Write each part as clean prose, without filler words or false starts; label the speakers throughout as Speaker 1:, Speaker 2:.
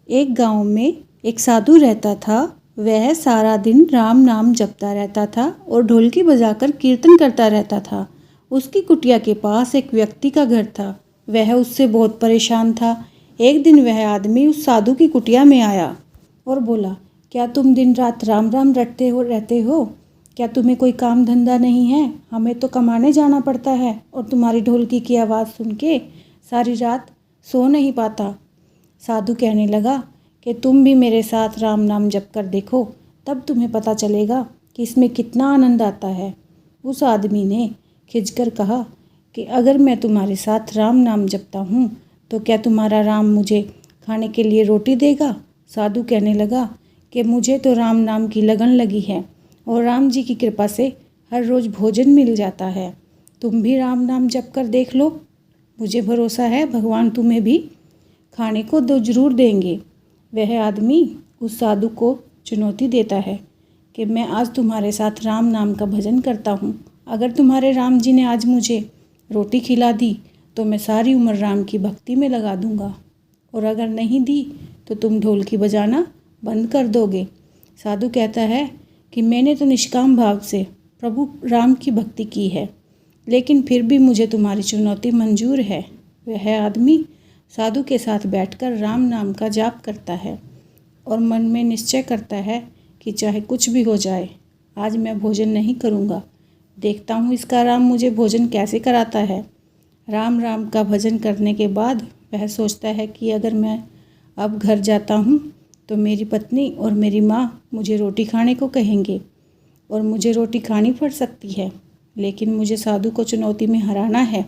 Speaker 1: एक गांव में एक साधु रहता था। वह सारा दिन राम नाम जपता रहता था और ढोलकी बजाकर कीर्तन करता रहता था। उसकी कुटिया के पास एक व्यक्ति का घर था। वह उससे बहुत परेशान था। एक दिन वह आदमी उस साधु की कुटिया में आया और बोला, क्या तुम दिन रात राम राम रटते रहते हो? क्या तुम्हें कोई काम धंधा नहीं है? हमें तो कमाने जाना पड़ता है और तुम्हारी ढोलकी की आवाज़ सुन के सारी रात सो नहीं पाता। साधु कहने लगा कि तुम भी मेरे साथ राम नाम जप कर देखो, तब तुम्हें पता चलेगा कि इसमें कितना आनंद आता है। उस आदमी ने खिंचकर कहा कि अगर मैं तुम्हारे साथ राम नाम जपता हूँ तो क्या तुम्हारा राम मुझे खाने के लिए रोटी देगा? साधु कहने लगा कि मुझे तो राम नाम की लगन लगी है और राम जी की कृपा से हर रोज़ भोजन मिल जाता है। तुम भी राम नाम जप कर देख लो, मुझे भरोसा है भगवान तुम्हें भी खाने को तो जरूर देंगे। वह आदमी उस साधु को चुनौती देता है कि मैं आज तुम्हारे साथ राम नाम का भजन करता हूँ। अगर तुम्हारे राम जी ने आज मुझे रोटी खिला दी तो मैं सारी उम्र राम की भक्ति में लगा दूँगा, और अगर नहीं दी तो तुम ढोलकी बजाना बंद कर दोगे। साधु कहता है कि मैंने तो निष्काम भाव से प्रभु राम की भक्ति की है, लेकिन फिर भी मुझे तुम्हारी चुनौती मंजूर है। वह आदमी साधु के साथ बैठकर राम नाम का जाप करता है और मन में निश्चय करता है कि चाहे कुछ भी हो जाए, आज मैं भोजन नहीं करूँगा। देखता हूँ इसका राम मुझे भोजन कैसे कराता है। राम राम का भजन करने के बाद वह सोचता है कि अगर मैं अब घर जाता हूँ तो मेरी पत्नी और मेरी माँ मुझे रोटी खाने को कहेंगे और मुझे रोटी खानी पड़ सकती है, लेकिन मुझे साधु को चुनौती में हराना है।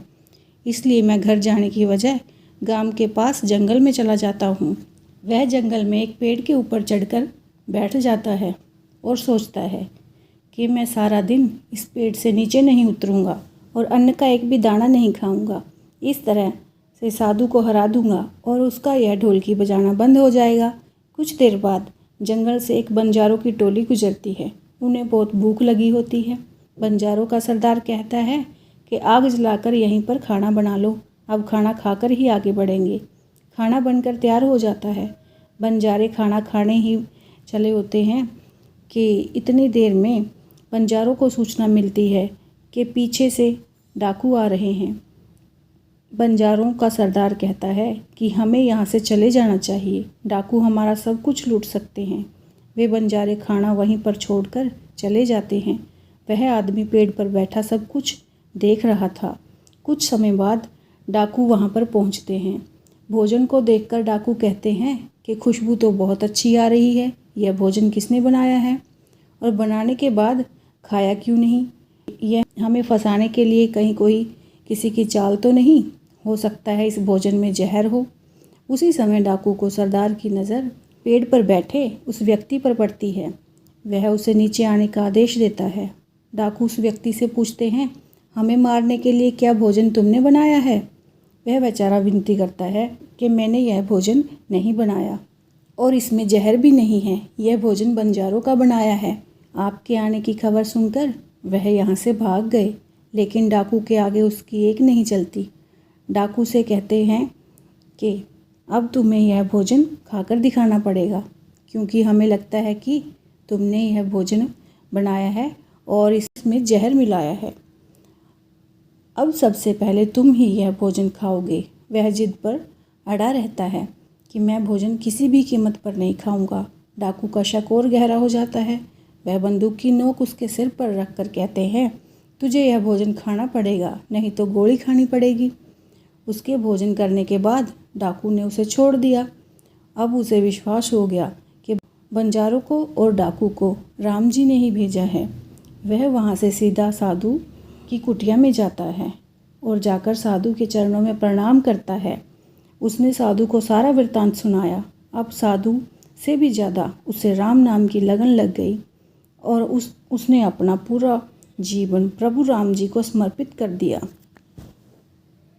Speaker 1: इसलिए मैं घर जाने की बजाय गांव के पास जंगल में चला जाता हूँ। वह जंगल में एक पेड़ के ऊपर चढ़कर बैठ जाता है और सोचता है कि मैं सारा दिन इस पेड़ से नीचे नहीं उतरूँगा और अन्न का एक भी दाना नहीं खाऊंगा। इस तरह से साधु को हरा दूंगा और उसका यह ढोलकी बजाना बंद हो जाएगा। कुछ देर बाद जंगल से एक बंजारों की टोली गुजरती है। उन्हें बहुत भूख लगी होती है। बंजारों का सरदार कहता है कि आग जलाकर यहीं पर खाना बना लो, अब खाना खाकर ही आगे बढ़ेंगे। खाना बनकर तैयार हो जाता है। बंजारे खाना खाने ही चले होते हैं कि इतनी देर में बंजारों को सूचना मिलती है कि पीछे से डाकू आ रहे हैं। बंजारों का सरदार कहता है कि हमें यहाँ से चले जाना चाहिए, डाकू हमारा सब कुछ लूट सकते हैं। वे बंजारे खाना वहीं पर छोड़कर चले जाते हैं। वह आदमी पेड़ पर बैठा सब कुछ देख रहा था। कुछ समय बाद डाकू वहाँ पर पहुँचते हैं। भोजन को देखकर डाकू कहते हैं कि खुशबू तो बहुत अच्छी आ रही है, यह भोजन किसने बनाया है और बनाने के बाद खाया क्यों नहीं? यह हमें फंसाने के लिए कहीं कोई किसी की चाल तो नहीं? हो सकता है इस भोजन में जहर हो। उसी समय डाकू को सरदार की नज़र पेड़ पर बैठे उस व्यक्ति पर पड़ती है। वह उसे नीचे आने का आदेश देता है। डाकू उस व्यक्ति से पूछते हैं, हमें मारने के लिए क्या भोजन तुमने बनाया है? वह बेचारा विनती करता है कि मैंने यह भोजन नहीं बनाया और इसमें जहर भी नहीं है, यह भोजन बंजारों का बनाया है। आपके आने की खबर सुनकर वह यहाँ से भाग गए, लेकिन डाकू के आगे उसकी एक नहीं चलती। डाकू से कहते हैं कि अब तुम्हें यह भोजन खाकर दिखाना पड़ेगा, क्योंकि हमें लगता है कि तुमने यह भोजन बनाया है और इसमें जहर मिलाया है। अब सबसे पहले तुम ही यह भोजन खाओगे। वह जिद पर अड़ा रहता है कि मैं भोजन किसी भी कीमत पर नहीं खाऊंगा। डाकू का शक और गहरा हो जाता है। वह बंदूक की नोक उसके सिर पर रख कर कहते हैं, तुझे यह भोजन खाना पड़ेगा, नहीं तो गोली खानी पड़ेगी। उसके भोजन करने के बाद डाकू ने उसे छोड़ दिया। अब उसे विश्वास हो गया कि बंजारों को और डाकू को राम जी ने ही भेजा है। वह वहाँ से सीधा साधु की कुटिया में जाता है और जाकर साधु के चरणों में प्रणाम करता है। उसने साधु को सारा वृत्तांत सुनाया। अब साधु से भी ज़्यादा उसे राम नाम की लगन लग गई और उसने अपना पूरा जीवन प्रभु राम जी को समर्पित कर दिया।